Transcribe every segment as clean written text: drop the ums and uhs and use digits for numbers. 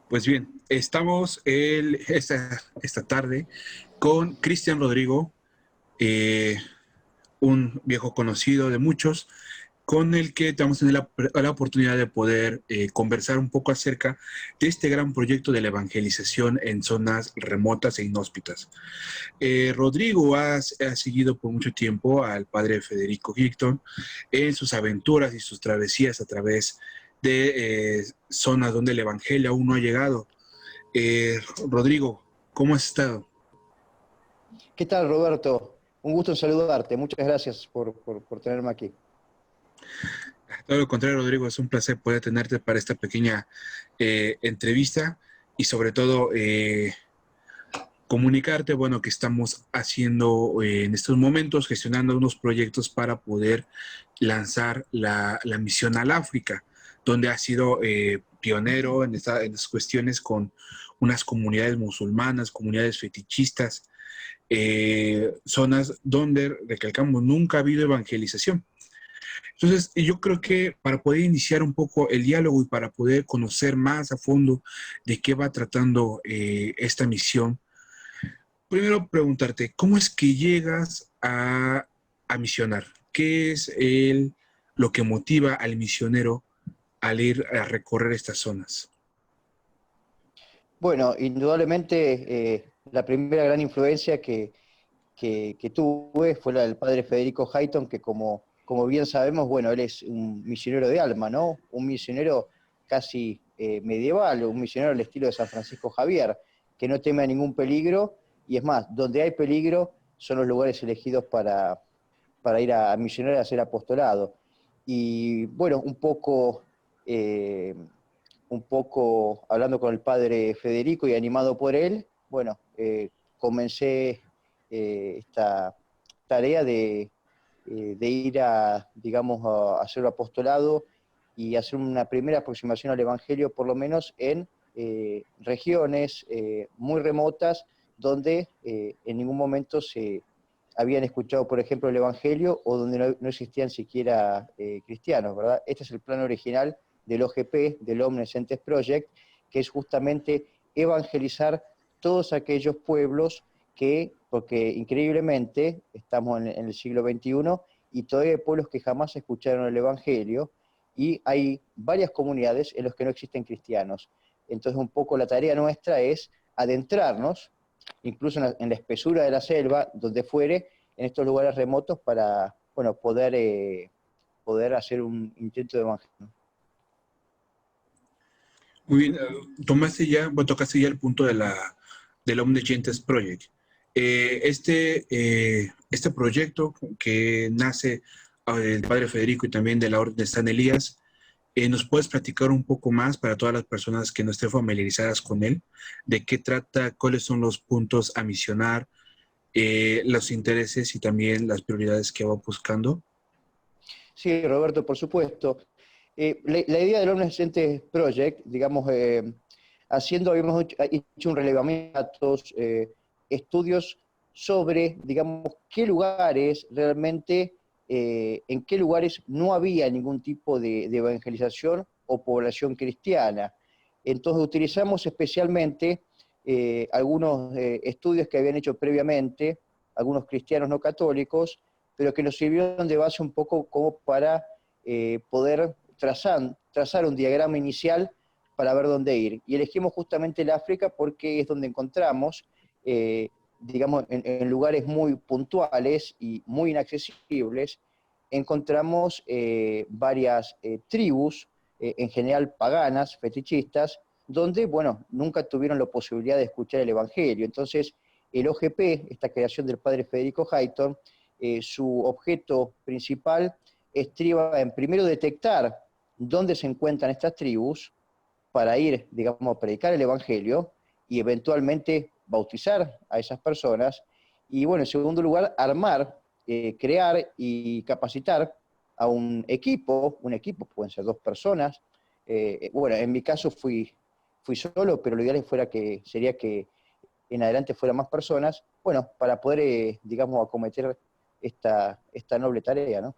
Pues bien, estamos esta tarde con Cristian Rodrigo, eh, un viejo conocido de muchos, con el que vamos a tener la oportunidad de poder conversar un poco acerca de este gran proyecto de la evangelización en zonas remotas e inhóspitas. Rodrigo ha seguido por mucho tiempo al padre Federico Hickton en sus aventuras y sus travesías a través de zonas donde el evangelio aún no ha llegado. Rodrigo, ¿cómo has estado? ¿Qué tal, Roberto? Un gusto en saludarte. Muchas gracias por tenerme aquí. Todo lo contrario, Rodrigo, es un placer poder tenerte para esta pequeña entrevista y sobre todo comunicarte, bueno, que estamos haciendo en estos momentos, gestionando unos proyectos para poder lanzar la misión al África, donde ha sido pionero en estas cuestiones con unas comunidades musulmanas, comunidades fetichistas, zonas donde, recalcamos, nunca ha habido evangelización. Entonces, yo creo que para poder iniciar un poco el diálogo y para poder conocer más a fondo de qué va tratando esta misión, primero preguntarte, ¿cómo es que llegas a misionar? ¿Qué es lo que motiva al misionero al ir a recorrer estas zonas? Bueno, indudablemente la primera gran influencia que tuve fue la del padre Federico Hayton, que como bien sabemos, bueno, él es un misionero de alma, ¿no? Un misionero casi medieval, un misionero al estilo de San Francisco Javier, que no teme a ningún peligro, y es más, donde hay peligro son los lugares elegidos para ir a misionar y a hacer apostolado. Y bueno, eh, un poco hablando con el padre Federico y animado por él, bueno, comencé esta tarea de ir digamos, a hacer un apostolado y hacer una primera aproximación al Evangelio, por lo menos en regiones muy remotas, donde en ningún momento se habían escuchado, por ejemplo, el Evangelio o donde no existían siquiera cristianos, ¿verdad? Este es el plan original del OGP, del Omniscientes Project, que es justamente evangelizar todos aquellos pueblos porque increíblemente estamos en el siglo XXI y todavía hay pueblos que jamás escucharon el Evangelio y hay varias comunidades en las que no existen cristianos. Entonces un poco la tarea nuestra es adentrarnos, incluso en la espesura de la selva, donde fuere, en estos lugares remotos para bueno, poder hacer un intento de evangelio. Muy bien, tocaste ya el punto del Omniscientes Project. Este proyecto que nace del Padre Federico y también de la Orden de San Elías, ¿nos puedes platicar un poco más para todas las personas que no estén familiarizadas con él? ¿De qué trata? ¿Cuáles son los puntos a misionar? ¿Los intereses y también las prioridades que va buscando? Sí, Roberto, por supuesto. La idea del Omnisciente Project, digamos, habíamos hecho un relevamiento de datos, estudios sobre, digamos, qué lugares realmente, en qué lugares no había ningún tipo de evangelización o población cristiana. Entonces utilizamos especialmente algunos estudios que habían hecho previamente algunos cristianos no católicos, pero que nos sirvieron de base un poco como para poder trazar un diagrama inicial para ver dónde ir. Y elegimos justamente el África porque es donde encontramos, digamos, en lugares muy puntuales y muy inaccesibles, encontramos varias tribus, en general paganas, fetichistas, donde, bueno, nunca tuvieron la posibilidad de escuchar el Evangelio. Entonces, el OGP, esta creación del padre Federico Hayton, su objeto principal estriba en primero detectar dónde se encuentran estas tribus para ir, digamos, a predicar el Evangelio y eventualmente bautizar a esas personas. Y bueno, en segundo lugar, armar, crear y capacitar a un equipo, pueden ser dos personas. Bueno, en mi caso fui solo, pero lo ideal sería que en adelante fueran más personas, bueno, para poder, digamos, acometer esta noble tarea, ¿no?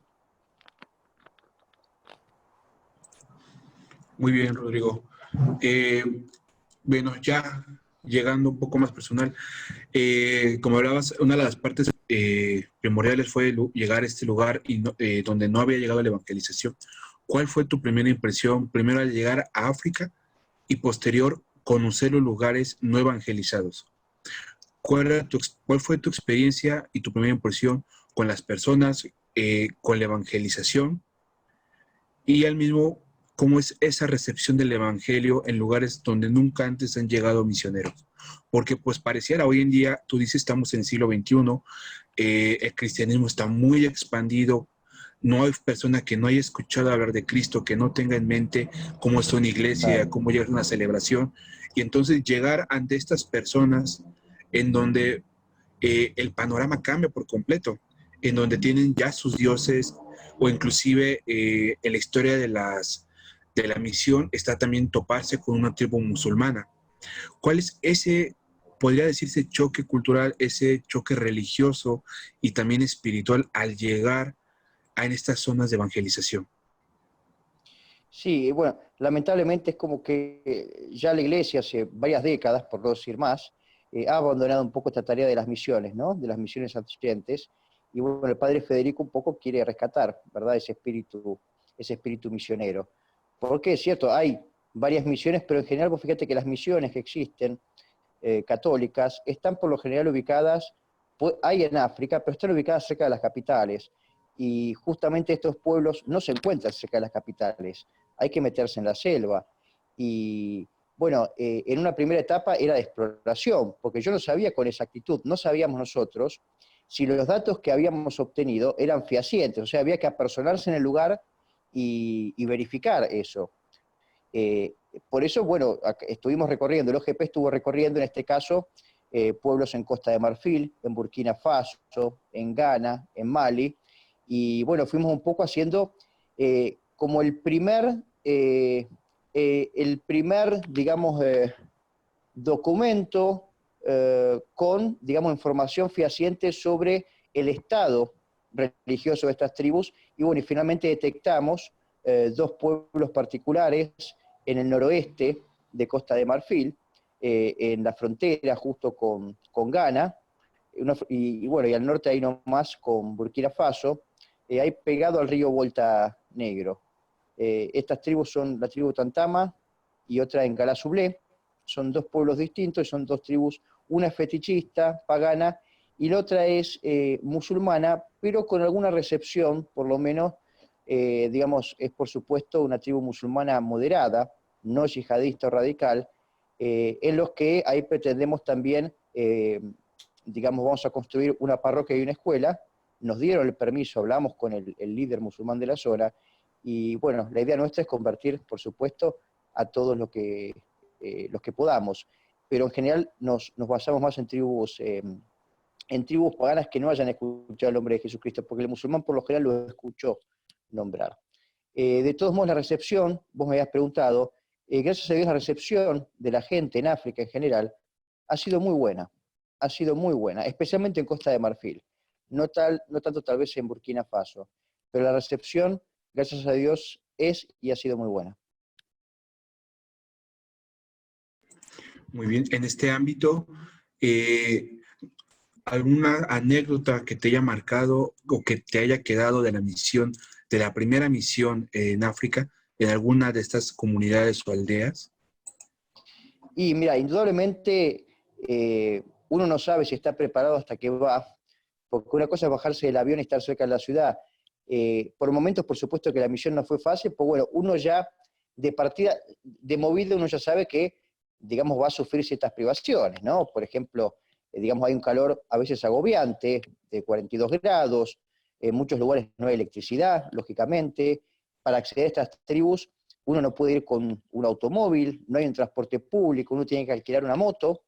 Muy bien, Rodrigo. Eh, Bueno, ya llegando un poco más personal, como hablabas, una de las partes primordiales fue llegar a este lugar y donde no había llegado la evangelización. ¿Cuál fue tu primera impresión, primero al llegar a África y posterior conocer los lugares no evangelizados? ¿Cuál fue tu experiencia y tu primera impresión con las personas, con la evangelización y al mismo cómo es esa recepción del evangelio en lugares donde nunca antes han llegado misioneros? Porque pues pareciera hoy en día, tú dices, estamos en el siglo XXI, el cristianismo está muy expandido, no hay persona que no haya escuchado hablar de Cristo, que no tenga en mente cómo es una iglesia, Claro. cómo llega una celebración, y entonces llegar ante estas personas en donde el panorama cambia por completo, en donde tienen ya sus dioses, o inclusive en la historia de la misión está también toparse con una tribu musulmana. ¿Cuál es ese, podría decirse, choque cultural, ese choque religioso y también espiritual al llegar a en estas zonas de evangelización? Sí, bueno, lamentablemente es como que ya la iglesia hace varias décadas, por no decir más, ha abandonado un poco esta tarea de las misiones, ¿no? De las misiones asistentes. Y bueno, el padre Federico un poco quiere rescatar, ¿verdad? Ese espíritu misionero. Porque es cierto, hay varias misiones, pero en general vos fíjate que las misiones que existen, católicas, están por lo general ubicadas, hay en África, pero están ubicadas cerca de las capitales. Y justamente estos pueblos no se encuentran cerca de las capitales, hay que meterse en la selva. Y bueno, en una primera etapa era de exploración, porque yo no sabía con exactitud, no sabíamos nosotros si los datos que habíamos obtenido eran fehacientes, o sea, había que apersonarse en el lugar y verificar eso. Eh, por eso, bueno, estuvimos recorriendo, el OGP estuvo recorriendo en este caso pueblos en Costa de Marfil, en Burkina Faso, en Ghana, en Mali, y bueno, fuimos un poco haciendo como digamos, documento con, digamos, información fehaciente sobre el estado religioso de estas tribus, y bueno, y finalmente detectamos dos pueblos particulares en el noroeste de Costa de Marfil, en la frontera justo con Ghana, y bueno, y al norte ahí nomás con Burkina Faso, ahí pegado al río Volta Negro. Estas tribus son la tribu Tantama y otra en Calasublé. Son dos pueblos distintos, son dos tribus, una es fetichista, pagana, y la otra es musulmana, pero con alguna recepción, por lo menos, digamos, es por supuesto una tribu musulmana moderada, no yihadista o radical, en los que ahí pretendemos también, digamos, vamos a construir una parroquia y una escuela. Nos dieron el permiso, hablamos con el líder musulmán de la zona, y bueno, la idea nuestra es convertir, por supuesto, a todos los que podamos, pero en general nos basamos más en tribus paganas que no hayan escuchado el nombre de Jesucristo, porque el musulmán por lo general lo escuchó nombrar. De todos modos, la recepción, vos me habías preguntado, gracias a Dios la recepción de la gente en África en general ha sido muy buena, especialmente en Costa de Marfil, no tanto tal vez en Burkina Faso, pero la recepción, gracias a Dios, es y ha sido muy buena. Muy bien, en este ámbito, eh, ¿alguna anécdota que te haya marcado o que te haya quedado de la misión, de la primera misión en África, en alguna de estas comunidades o aldeas? Y mira, indudablemente uno no sabe si está preparado hasta que va, porque una cosa es bajarse del avión y estar cerca de la ciudad. Por momentos, por supuesto que la misión no fue fácil, pues bueno, uno ya de partida, de movida, uno ya sabe que, digamos, va a sufrir ciertas privaciones, ¿no? Por ejemplo, digamos, hay un calor a veces agobiante, de 42 grados, en muchos lugares no hay electricidad, lógicamente. Para acceder a estas tribus, uno no puede ir con un automóvil, no hay un transporte público, uno tiene que alquilar una moto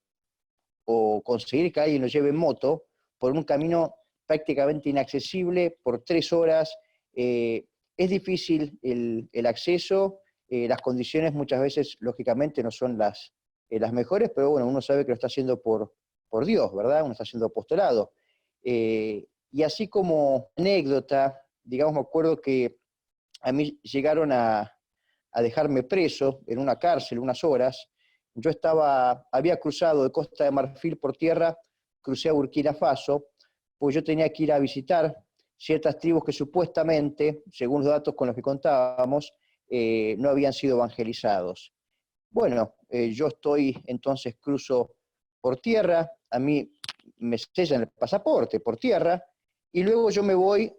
o conseguir que alguien lo lleve en moto por un camino prácticamente inaccesible por 3 horas. Es difícil el acceso, las condiciones muchas veces, lógicamente, no son las mejores, pero bueno, uno sabe que lo está haciendo por Dios, ¿verdad? Uno está haciendo apostolado. Y así como anécdota, digamos, me acuerdo que a mí llegaron a dejarme preso en una cárcel unas horas, Yo había cruzado de Costa de Marfil por tierra, crucé a Burkina Faso, pues yo tenía que ir a visitar ciertas tribus que supuestamente, según los datos con los que contábamos, no habían sido evangelizados. Bueno, yo entonces cruzo por tierra, a mí me sellan el pasaporte por tierra, y luego yo me voy,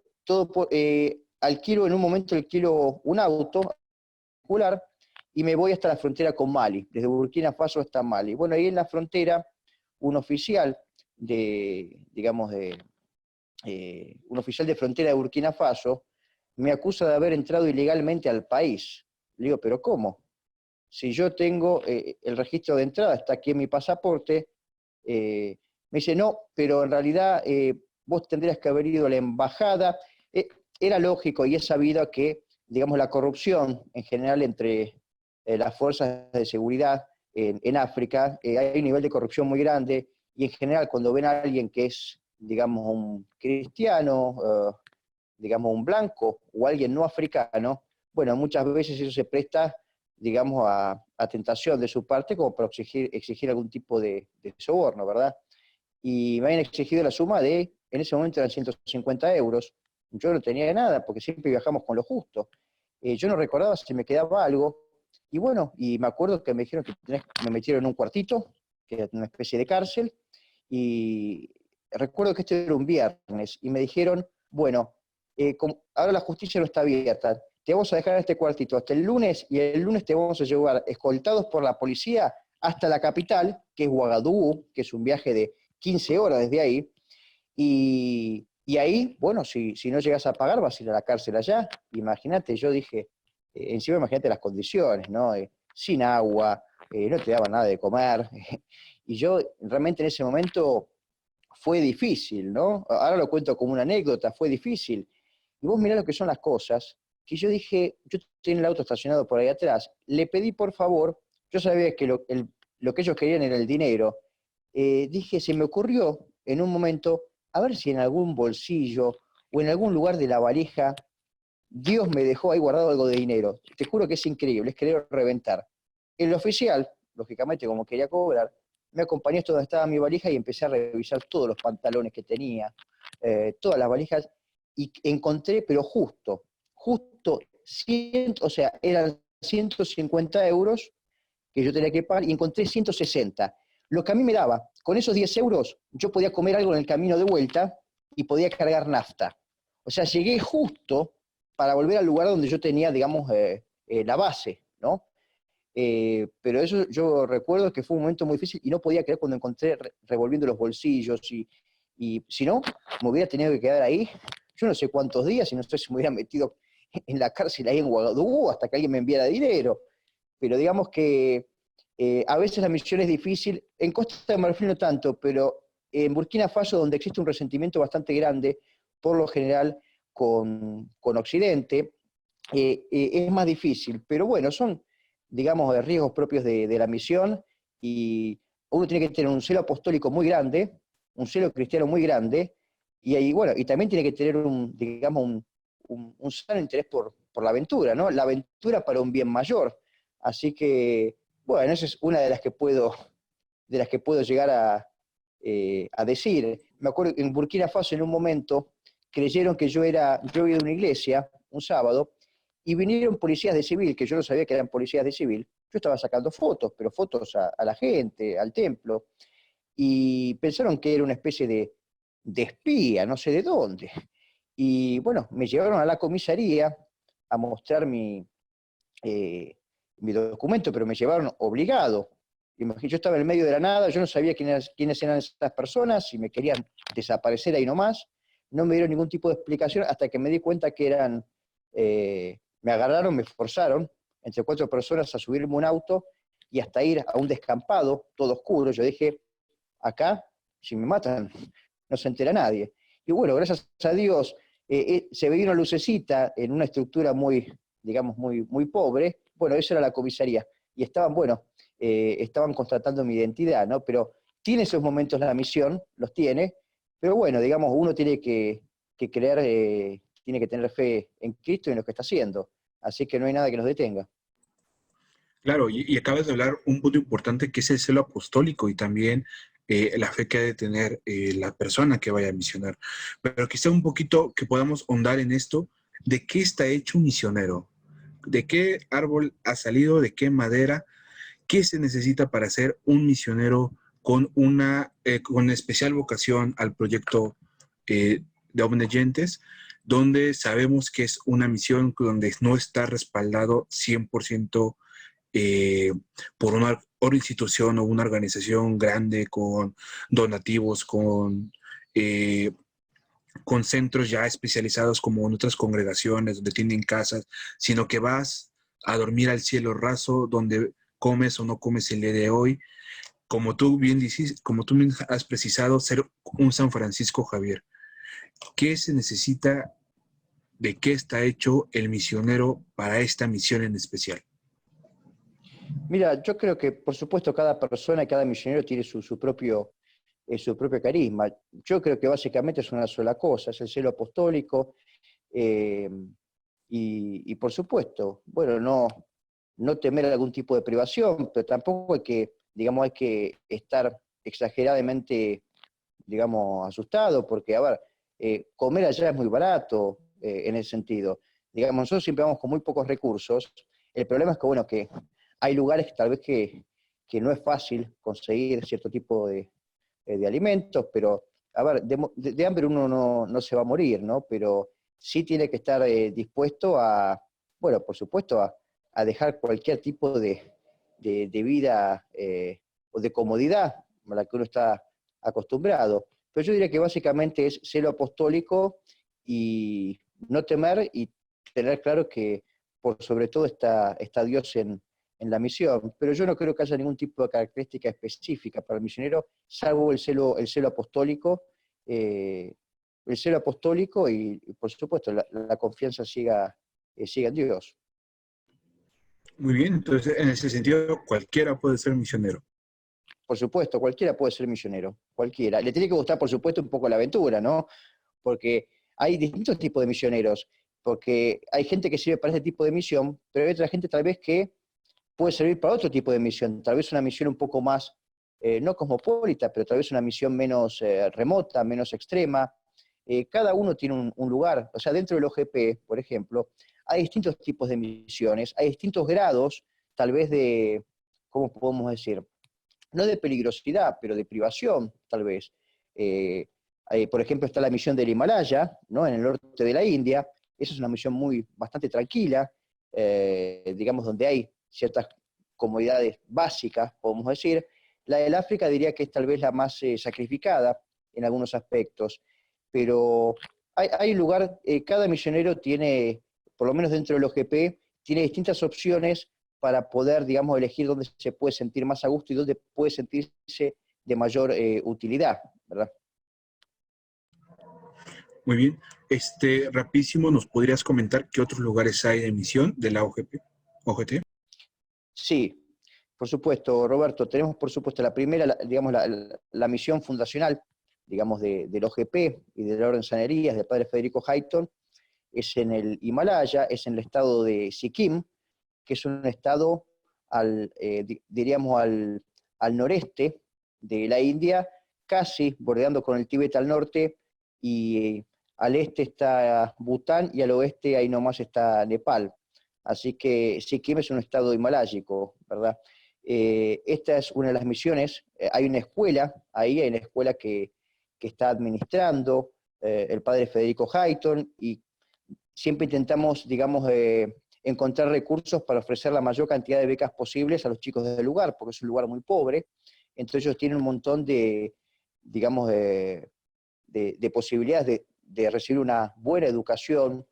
alquilo en un momento, alquilo un auto particular, y me voy hasta la frontera con Mali, desde Burkina Faso hasta Mali. Bueno, ahí en la frontera, un oficial un oficial de frontera de Burkina Faso me acusa de haber entrado ilegalmente al país. Le digo, ¿pero cómo? Si yo tengo el registro de entrada, está aquí en mi pasaporte, me dice, no, pero en realidad vos tendrías que haber ido a la embajada. Era lógico y es sabido que, digamos, la corrupción en general entre las fuerzas de seguridad en África, hay un nivel de corrupción muy grande, y en general cuando ven a alguien que es, digamos, un cristiano, digamos, un blanco o alguien no africano, bueno, muchas veces eso se presta, digamos, a tentación de su parte como para exigir algún tipo de soborno, ¿verdad? Y me habían exigido la suma en ese momento eran 150 euros. Yo no tenía nada porque siempre viajamos con lo justo. Yo no recordaba si me quedaba algo. Y bueno, y me acuerdo que me dijeron que me metieron en un cuartito, que era una especie de cárcel, y recuerdo que esto era un viernes, y me dijeron, bueno, ahora la justicia no está abierta, te vamos a dejar en este cuartito hasta el lunes, y el lunes te vamos a llevar escoltados por la policía hasta la capital, que es Ouagadougou, que es un viaje de 15 horas desde ahí, y ahí, bueno, si no llegas a pagar, vas a ir a la cárcel allá. Imagínate, yo dije, encima imagínate las condiciones, ¿no? Sin agua, no te daban nada de comer, y yo realmente en ese momento fue difícil, ¿no? Ahora lo cuento como una anécdota, fue difícil. Y vos mirá lo que son las cosas, que yo dije, yo tenía el auto estacionado por ahí atrás, le pedí por favor, yo sabía que lo que ellos querían era el dinero, dije, se me ocurrió en un momento, a ver si en algún bolsillo o en algún lugar de la valija, Dios me dejó ahí guardado algo de dinero. Te juro que es increíble, es querer reventar. El oficial, lógicamente como quería cobrar, me acompañó hasta donde estaba mi valija y empecé a revisar todos los pantalones que tenía, todas las valijas, y encontré, pero justo, o sea, eran 150 euros que yo tenía que pagar, y encontré 160. Lo que a mí me daba, con esos 10 euros, yo podía comer algo en el camino de vuelta y podía cargar nafta. O sea, llegué justo para volver al lugar donde yo tenía, digamos, la base, ¿no? Pero eso yo recuerdo que fue un momento muy difícil y no podía creer cuando encontré revolviendo los bolsillos, y si no, me hubiera tenido que quedar ahí, yo no sé cuántos días, y no sé si me hubiera metido en la cárcel ahí en Ouagadougou hasta que alguien me enviara dinero. Pero digamos que a veces la misión es difícil, en Costa de Marfil no tanto, pero en Burkina Faso, donde existe un resentimiento bastante grande, por lo general con Occidente, es más difícil. Pero bueno, son, digamos, riesgos propios de la misión, y uno tiene que tener un celo apostólico muy grande, un celo cristiano muy grande, y ahí, bueno, y también tiene que tener digamos, un sano interés por la aventura, ¿no? La aventura para un bien mayor. Así que, bueno, esa es una de las que puedo llegar a decir. Me acuerdo que en Burkina Faso en un momento creyeron que yo iba de una iglesia un sábado, y vinieron policías de civil, que yo no sabía que eran policías de civil. Yo estaba sacando fotos, pero fotos a la gente, al templo, y pensaron que era una especie de espía, no sé de dónde. Y bueno, me llevaron a la comisaría a mostrar mi documento, pero me llevaron obligado. Yo estaba en el medio de la nada, yo no sabía quiénes eran estas personas, y me querían desaparecer ahí nomás. No me dieron ningún tipo de explicación hasta que me di cuenta que me agarraron, me forzaron, entre 4 personas, a subirme a un auto y hasta ir a un descampado, todo oscuro. Yo dije, acá, si me matan, no se entera nadie. Y bueno, gracias a Dios, se veía una lucecita en una estructura muy, digamos, muy pobre. Bueno, eso era la comisaría. Y estaban constatando mi identidad, ¿no? Pero tiene esos momentos la misión, los tiene, pero bueno, digamos, uno tiene que creer, tiene que tener fe en Cristo y en lo que está haciendo. Así que no hay nada que nos detenga. Claro, y acabas de hablar un punto importante que es el celo apostólico y también la fe que ha de tener la persona que vaya a misionar. Pero quizá un poquito que podamos ahondar en esto, ¿de qué está hecho un misionero? ¿De qué árbol ha salido? ¿De qué madera? ¿Qué se necesita para ser un misionero con con especial vocación al proyecto de Omnigentes, donde sabemos que es una misión donde no está respaldado 100% eh, por una institución o una organización grande con donativos, eh, con centros ya especializados como en otras congregaciones donde tienen casas, sino que vas a dormir al cielo raso, donde comes o no comes el día de hoy, como tú bien dices, como tú bien has precisado, ser un San Francisco Javier. ¿Qué se necesita? ¿De qué está hecho el misionero para esta misión en especial? Mira, yo creo que, por supuesto, cada persona, cada misionero tiene su propio carisma. Yo creo que básicamente es una sola cosa, es el celo apostólico, eh, y por supuesto, bueno, no temer algún tipo de privación, pero tampoco hay que, digamos, hay que estar exageradamente, digamos, asustado, porque, a ver, comer allá es muy barato en ese sentido. Digamos, nosotros siempre vamos con muy pocos recursos. El problema es que, bueno, que hay lugares que tal vez que no es fácil conseguir cierto tipo de alimentos, pero, a ver, de hambre uno no se va a morir, ¿no? Pero sí tiene que estar dispuesto a, bueno, por supuesto, a dejar cualquier tipo de vida o de comodidad a la que uno está acostumbrado. Pero yo diría que básicamente es celo apostólico y no temer y tener claro que por sobre todo está Dios en la misión. Pero yo no creo que haya ningún tipo de característica específica para el misionero, salvo el celo apostólico, eh, el celo apostólico y por supuesto, la confianza siga en Dios. Muy bien, entonces en ese sentido cualquiera puede ser misionero. Por supuesto, cualquiera puede ser misionero, cualquiera. Le tiene que gustar, por supuesto, un poco la aventura, ¿no? Porque hay distintos tipos de misioneros, porque hay gente que sirve para este tipo de misión, pero hay otra gente tal vez que puede servir para otro tipo de misión, tal vez una misión un poco más, no cosmopolita, pero tal vez una misión menos remota, menos extrema. Cada uno tiene un lugar, o sea, dentro del OGP, por ejemplo, hay distintos tipos de misiones, hay distintos grados, tal vez de, ¿cómo podemos decir? No de peligrosidad, pero de privación, tal vez. Eh, por ejemplo, está la misión del Himalaya, ¿no? En el norte de la India. Esa es una misión bastante tranquila, digamos, donde hay ciertas comodidades básicas, podemos decir. La del África diría que es tal vez la más sacrificada en algunos aspectos, pero hay un lugar, cada misionero tiene, por lo menos dentro del OGP, tiene distintas opciones para poder, digamos, elegir dónde se puede sentir más a gusto y dónde puede sentirse de mayor utilidad, ¿verdad? Muy bien. Rapidísimo, ¿nos podrías comentar qué otros lugares hay de misión de la OGT? Sí, por supuesto, Roberto. Tenemos, por supuesto, la primera, digamos, la misión fundacional, digamos, del OGP y de la Orden Sanerías del padre Federico Hayton, es en el Himalaya, es en el estado de Sikkim, que es un estado, diríamos, al noreste de la India, casi bordeando con el Tíbet al norte, y al este está Bután y al oeste ahí nomás está Nepal. Así que Sikkim es un estado himaláyico, ¿verdad? Esta es una de las misiones. Hay una escuela, ahí hay una escuela que está administrando el padre Federico Hayton, y siempre intentamos, digamos, encontrar recursos para ofrecer la mayor cantidad de becas posibles a los chicos del lugar, porque es un lugar muy pobre. Entonces ellos tienen un montón digamos, de posibilidades de recibir una buena educación,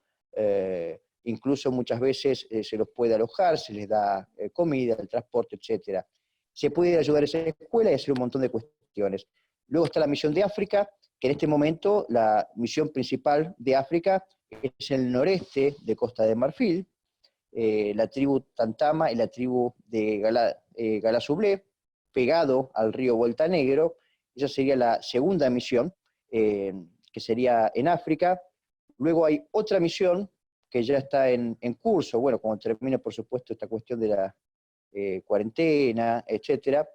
incluso muchas veces se los puede alojar, se les da comida, el transporte, etcétera. Se puede ayudar a esa escuela y hacer un montón de cuestiones. Luego está la misión de África, que en este momento la misión principal de África es el noreste de Costa de Marfil, la tribu Tantama y la tribu de Galasublé, pegado al río Volta Negro. Esa sería la segunda misión, que sería en África. Luego hay otra misión que ya está en curso, bueno, cuando termine, por supuesto, esta cuestión cuarentena, etcétera,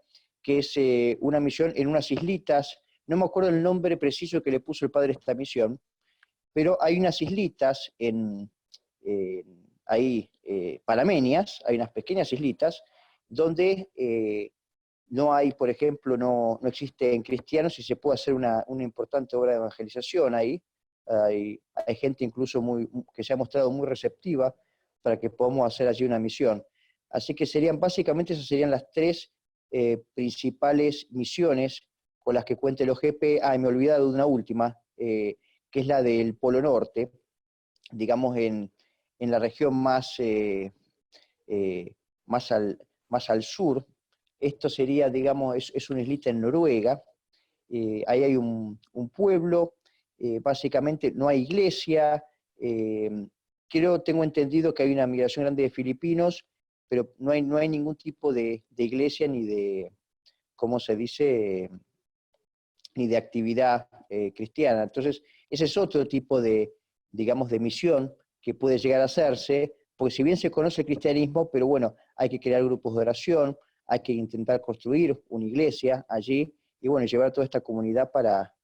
que es una misión en unas islitas, no me acuerdo el nombre preciso que le puso el padre a esta misión, pero hay unas islitas ahí, panameñas, hay unas pequeñas islitas, donde no hay, por ejemplo, no existen cristianos y se puede hacer una importante obra de evangelización ahí. Hay gente incluso que se ha mostrado muy receptiva para que podamos hacer allí una misión. Así que básicamente esas serían las tres principales misiones con las que cuenta el OGP. Me he olvidado de una última, que es la del Polo Norte, digamos en la región más al sur. Esto sería, digamos, es una islita en Noruega. Ahí hay un pueblo, básicamente no hay iglesia. Tengo entendido que hay una migración grande de filipinos, pero no hay ningún tipo de iglesia ni de, ¿cómo se dice?, ni de actividad cristiana. Entonces, ese es otro tipo digamos, de misión que puede llegar a hacerse, porque si bien se conoce el cristianismo, pero bueno, hay que crear grupos de oración, hay que intentar construir una iglesia allí, y bueno, llevar a toda esta comunidad para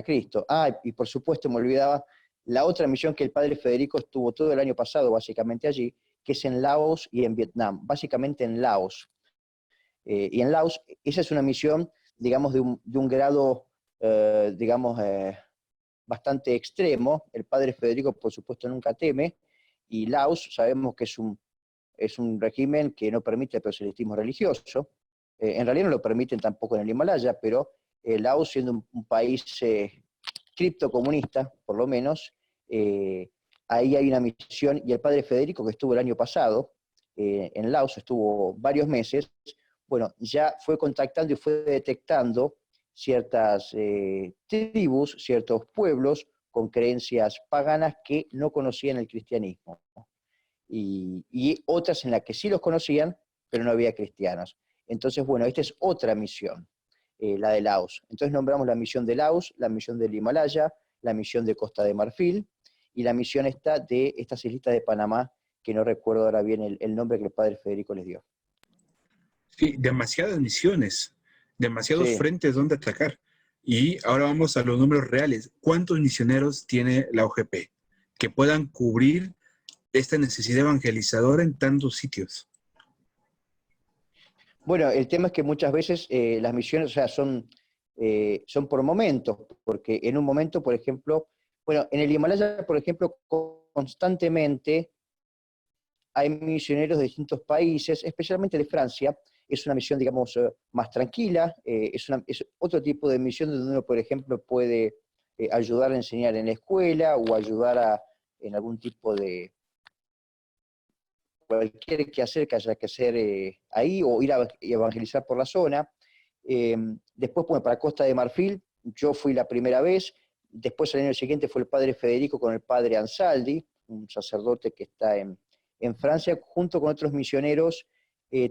Cristo. Y por supuesto me olvidaba la otra misión que el padre Federico estuvo todo el año pasado básicamente allí, que es en Laos y en Vietnam, básicamente en Laos. Y en Laos, esa es una misión, digamos, de un grado, digamos, bastante extremo. El padre Federico, por supuesto, nunca teme, y Laos sabemos que es un régimen que no permite el proselitismo religioso. En realidad no lo permiten tampoco en el Himalaya, pero Laos, siendo un país criptocomunista, por lo menos, ahí hay una misión, y el padre Federico, que estuvo el año pasado en Laos, estuvo varios meses, bueno, ya fue contactando y fue detectando ciertas tribus, ciertos pueblos con creencias paganas que no conocían el cristianismo, y otras en las que sí los conocían, pero no había cristianos. Entonces, bueno, esta es otra misión, la de Laos. Entonces nombramos la misión de Laos, la misión del Himalaya, la misión de Costa de Marfil, y la misión de estas islitas de Panamá, que no recuerdo ahora bien el nombre que el padre Federico les dio. Sí, demasiadas misiones, demasiados Sí. frentes donde atacar. Y ahora vamos a los números reales. ¿Cuántos misioneros tiene la OGP que puedan cubrir esta necesidad evangelizadora en tantos sitios? Bueno, el tema es que muchas veces las misiones, o sea, son por momentos, porque en un momento, por ejemplo, bueno, en el Himalaya, por ejemplo, constantemente hay misioneros de distintos países, especialmente de Francia. Es una misión, digamos, más tranquila, es otro tipo de misión donde uno, por ejemplo, puede ayudar a enseñar en la escuela o ayudar en algún tipo de cualquier quehacer que haya que hacer ahí, o ir a evangelizar por la zona. Después, bueno, para Costa de Marfil, yo fui la primera vez. Después, el año siguiente, fue el padre Federico con el padre Ansaldi, un sacerdote que está en Francia, junto con otros misioneros.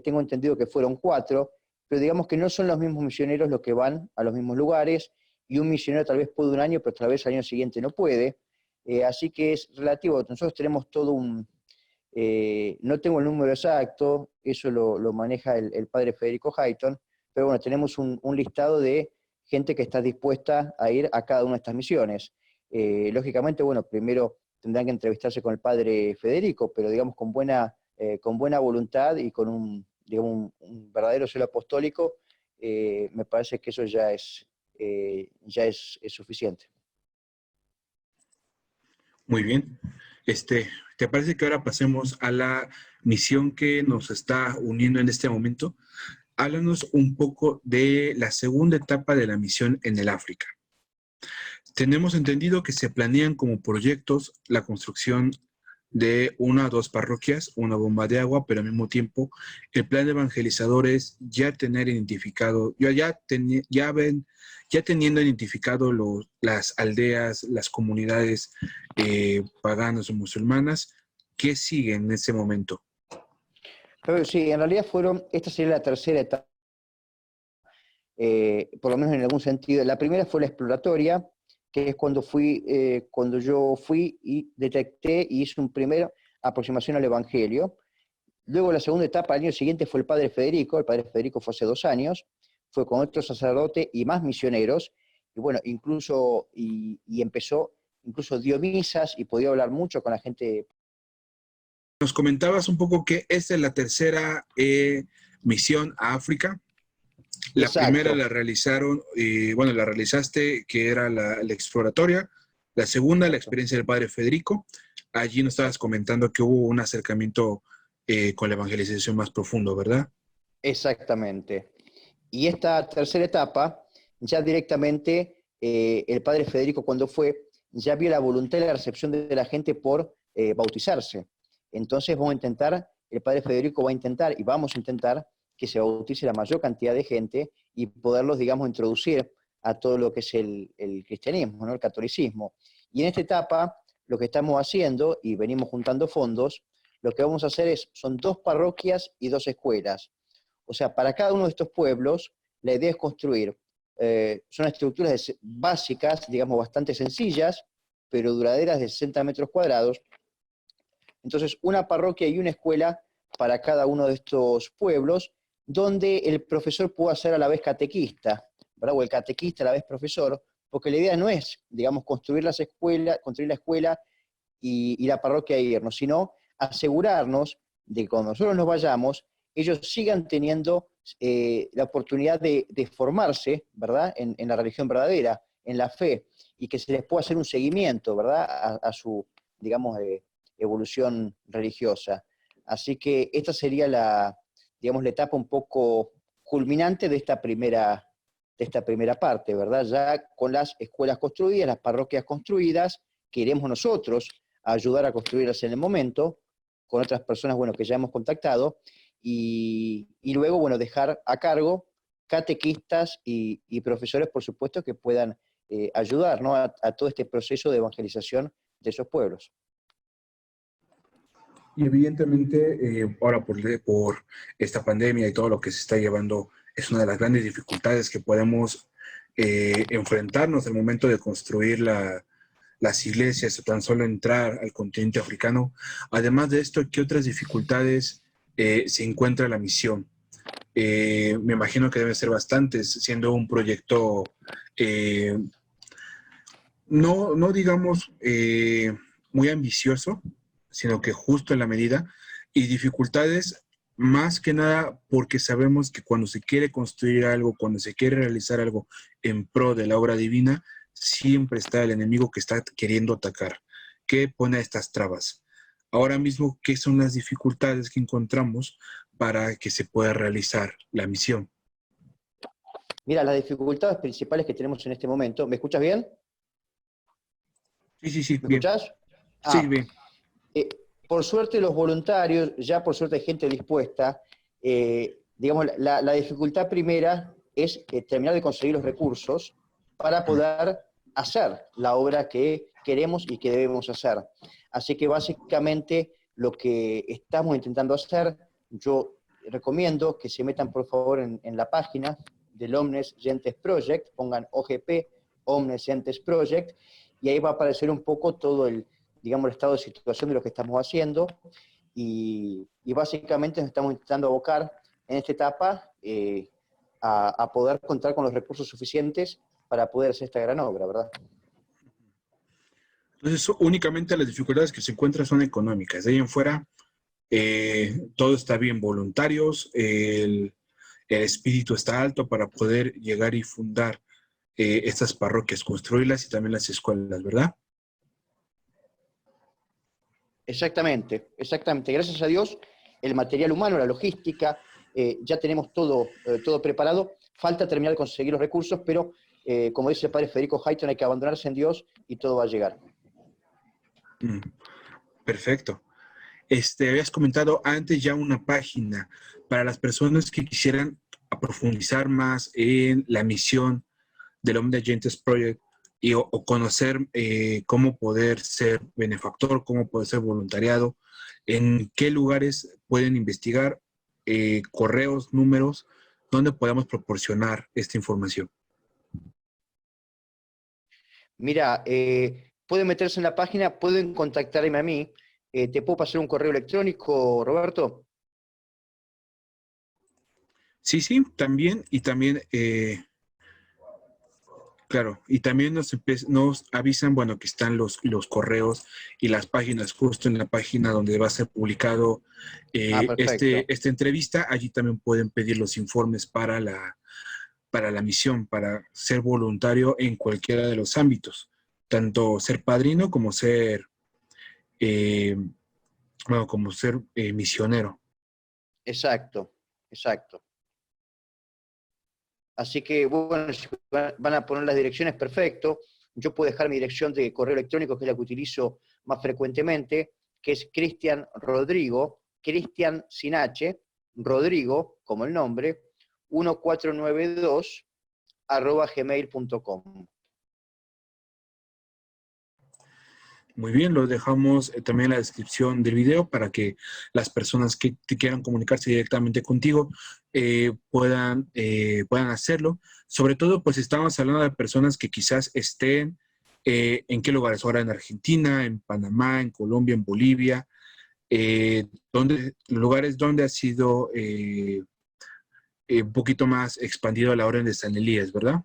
Tengo entendido que fueron 4, pero digamos que no son los mismos misioneros los que van a los mismos lugares, y un misionero tal vez puede un año, pero tal vez al año siguiente no puede. Así que es relativo. Nosotros tenemos todo no tengo el número exacto, eso lo maneja el padre Federico Hayton, pero bueno, tenemos un listado de gente que está dispuesta a ir a cada una de estas misiones. Lógicamente, bueno, primero tendrán que entrevistarse con el padre Federico, pero digamos con buena voluntad y con digamos, un verdadero celo apostólico, me parece que eso ya es suficiente. Muy bien. ¿Te parece que ahora pasemos a la misión que nos está uniendo en este momento? Háblanos un poco de la segunda etapa de la misión en el África. Tenemos entendido que se planean como proyectos la construcción de 1 o 2 parroquias, una bomba de agua, pero al mismo tiempo el plan de evangelizadores ya tener identificado, ya teniendo identificado las aldeas, las comunidades paganas o musulmanas, ¿qué sigue en ese momento? Pero sí, en realidad esta sería la tercera etapa, por lo menos en algún sentido. La primera fue la exploratoria, que es cuando yo fui y detecté y hice una primera aproximación al Evangelio. Luego la segunda etapa, al año siguiente, fue el padre Federico fue hace 2 años, fue con otro sacerdote y más misioneros, y bueno, y empezó, incluso dio misas y podía hablar mucho con la gente. Nos comentabas un poco que esta es la tercera misión a África. La primera Exacto. la realizaron, bueno, la realizaste, que era la exploratoria. La segunda, la experiencia del padre Federico. Allí nos estabas comentando que hubo un acercamiento con la evangelización más profundo, ¿verdad? Exactamente. Y esta tercera etapa, ya directamente, el padre Federico cuando fue, ya vio la voluntad y la recepción de la gente por bautizarse. Entonces vamos a intentar, el padre Federico va a intentar, y vamos a intentar, que se bautice la mayor cantidad de gente y poderlos, digamos, introducir a todo lo que es el cristianismo, ¿no? El catolicismo. Y en esta etapa, lo que estamos haciendo, y venimos juntando fondos, lo que vamos a hacer son 2 parroquias y 2 escuelas. O sea, para cada uno de estos pueblos, la idea es construir, son estructuras básicas, digamos, bastante sencillas, pero duraderas de 60 metros cuadrados. Entonces, una parroquia y una escuela para cada uno de estos pueblos, donde el profesor pueda ser a la vez catequista, ¿verdad? O el catequista a la vez profesor, porque la idea no es, digamos, construir la escuela y la parroquia e irnos, sino asegurarnos de que cuando nosotros nos vayamos, ellos sigan teniendo la oportunidad de formarse, ¿verdad?, en la religión verdadera, en la fe, y que se les pueda hacer un seguimiento, ¿verdad?, a su, digamos, evolución religiosa. Así que esta sería digamos, la etapa un poco culminante de esta primera parte, ¿verdad? Ya con las escuelas construidas, las parroquias construidas, que iremos nosotros a ayudar a construirlas en el momento, con otras personas, bueno, que ya hemos contactado, y luego, bueno, dejar a cargo catequistas y profesores, por supuesto, que puedan ayudar, ¿no?, a todo este proceso de evangelización de esos pueblos. Y evidentemente, ahora por esta pandemia y todo lo que se está llevando, es una de las grandes dificultades que podemos enfrentarnos al momento de construir las iglesias o tan solo entrar al continente africano. Además de esto, ¿qué otras dificultades se encuentra la misión? Me imagino que deben ser bastantes, siendo un proyecto, eh, no digamos muy ambicioso, sino que justo en la medida, y dificultades más que nada porque sabemos que cuando se quiere construir algo, cuando se quiere realizar algo en pro de la obra divina, siempre está el enemigo que está queriendo atacar, que pone estas trabas. Ahora mismo, ¿qué son las dificultades que encontramos para que se pueda realizar la misión? Mira, las dificultades principales que tenemos en este momento, ¿me escuchas bien? Sí, sí, sí, ¿Me bien. escuchás? Sí, Ah, bien. eh, por suerte los voluntarios, ya por suerte hay gente dispuesta, digamos, la dificultad primera es terminar de conseguir los recursos para poder hacer la obra que queremos y que debemos hacer. Así que básicamente lo que estamos intentando hacer, yo recomiendo que se metan por favor en la página del Omnes Gentes Project, pongan OGP, Omnes Gentes Project, y ahí va a aparecer un poco todo digamos, el estado de situación de lo que estamos haciendo, y básicamente nos estamos intentando abocar en esta etapa a poder contar con los recursos suficientes para poder hacer esta gran obra, ¿verdad? Entonces, únicamente las dificultades que se encuentran son económicas. De ahí en fuera, todo está bien, voluntarios, el espíritu está alto para poder llegar y fundar estas parroquias, construirlas y también las escuelas, ¿verdad? Exactamente, exactamente. Gracias a Dios, el material humano, la logística, ya tenemos todo preparado. Falta terminar de conseguir los recursos, pero como dice el padre Federico Hayton, hay que abandonarse en Dios y todo va a llegar. Mm, perfecto. Habías comentado antes ya una página para las personas que quisieran profundizar más en la misión del Omnia Gentes Project o conocer cómo poder ser benefactor, cómo poder ser voluntariado, en qué lugares pueden investigar, correos, números, donde podamos proporcionar esta información. Mira, pueden meterse en la página, pueden contactarme a mí. ¿Te puedo pasar un correo electrónico, Roberto? Sí, sí, también, y también, claro, y también nos avisan, bueno, que están los correos y las páginas, justo en la página donde va a ser publicado Ah, perfecto. esta entrevista, allí también pueden pedir los informes para la misión, para ser voluntario en cualquiera de los ámbitos, tanto ser padrino como ser, eh, bueno, como ser misionero. Exacto, exacto. Así que, bueno, si van a poner las direcciones, perfecto. Yo puedo dejar mi dirección de correo electrónico, que es la que utilizo más frecuentemente, que es Cristian Rodrigo, Cristian sin H, Rodrigo, como el nombre, 1492 @gmail.com. Muy bien, lo dejamos también en la descripción del video para que las personas que te quieran comunicarse directamente contigo puedan hacerlo. Sobre todo, pues estamos hablando de personas que quizás estén en qué lugares, ahora en Argentina, en Panamá, en Colombia, en Bolivia, lugares donde ha sido un poquito más expandido la Orden de San Elías, ¿verdad?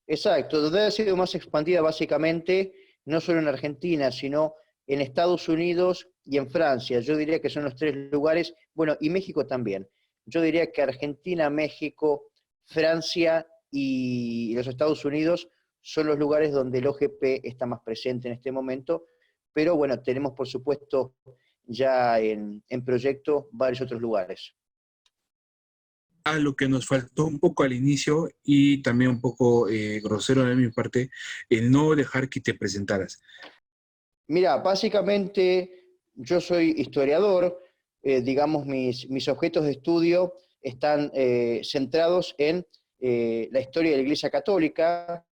Exacto, donde ha sido más expandida básicamente, no solo en Argentina, sino en Estados Unidos y en Francia. Yo diría que son los tres lugares, bueno, y México también. Yo diría que Argentina, México, Francia y los Estados Unidos son los lugares donde el OGP está más presente en este momento, pero bueno, tenemos por supuesto ya en proyecto varios otros lugares. A lo que nos faltó un poco al inicio y también un poco grosero de mi parte, el no dejar que te presentaras. Mira, básicamente yo soy historiador, digamos, mis objetos de estudio están centrados en la historia de la Iglesia Católica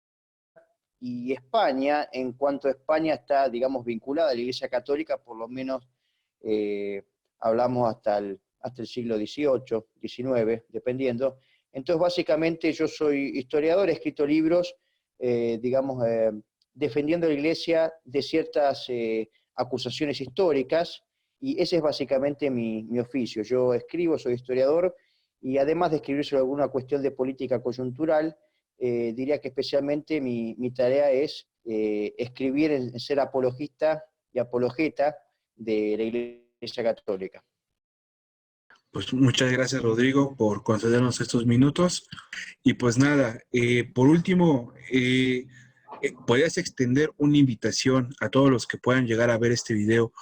y España. En cuanto a España está, digamos, vinculada a la Iglesia Católica, por lo menos eh, hablamos hasta el siglo XVIII, XIX, dependiendo. Entonces, básicamente yo soy historiador, he escrito libros, digamos, defendiendo a la Iglesia de ciertas acusaciones históricas, y ese es básicamente mi oficio. Yo escribo, soy historiador, y además de escribir sobre alguna cuestión de política coyuntural, diría que especialmente mi tarea es escribir en ser apologista y apologeta de la Iglesia Católica. Pues muchas gracias, Rodrigo, por concedernos estos minutos. Y pues nada, por último, ¿podrías extender una invitación a todos los que puedan llegar a ver este video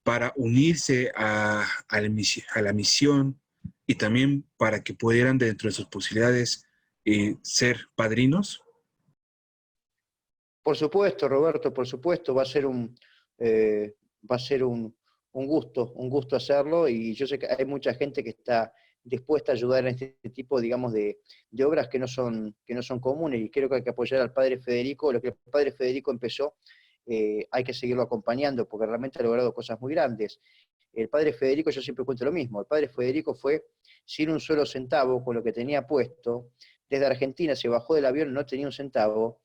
para unirse a la misión y también para que pudieran, dentro de sus posibilidades, ser padrinos? Por supuesto, Roberto, por supuesto, eh, va a ser un gusto hacerlo, y yo sé que hay mucha gente que está dispuesta a ayudar en este tipo, digamos, de obras que no son comunes, y creo que hay que apoyar al padre Federico. Lo que el padre Federico empezó, hay que seguirlo acompañando, porque realmente ha logrado cosas muy grandes. El padre Federico, yo siempre cuento lo mismo, el padre Federico fue sin un solo centavo, con lo que tenía puesto, desde Argentina se bajó del avión, no tenía un centavo,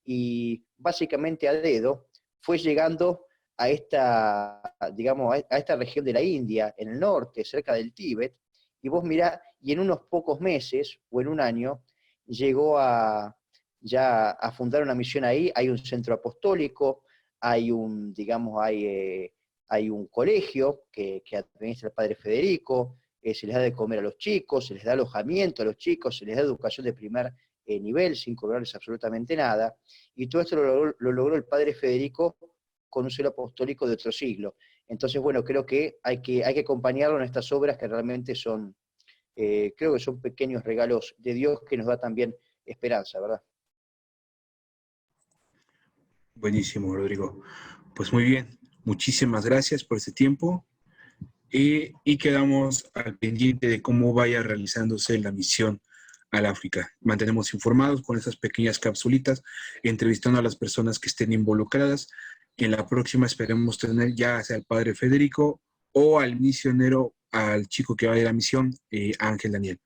y básicamente a dedo fue llegando a esta, digamos, a esta región de la India, en el norte, cerca del Tíbet, y vos mirá, y en unos pocos meses o en un año llegó ya a fundar una misión ahí. Hay un centro apostólico, hay un, digamos, hay un colegio que administra el padre Federico, se les da de comer a los chicos, se les da alojamiento a los chicos, se les da educación de primer nivel sin cobrarles absolutamente nada, y todo esto lo logró el padre Federico con un celo apostólico de otro siglo. Entonces, bueno, creo que hay que acompañarlo en estas obras que realmente son, creo que son pequeños regalos de Dios que nos da también esperanza, ¿verdad? Buenísimo, Rodrigo. Pues muy bien, muchísimas gracias por este tiempo y quedamos al pendiente de cómo vaya realizándose la misión al África. Mantenemos informados con esas pequeñas capsulitas, entrevistando a las personas que estén involucradas. En la próxima esperemos tener ya sea al padre Federico o al misionero, al chico que va a ir a la misión, Ángel Daniel.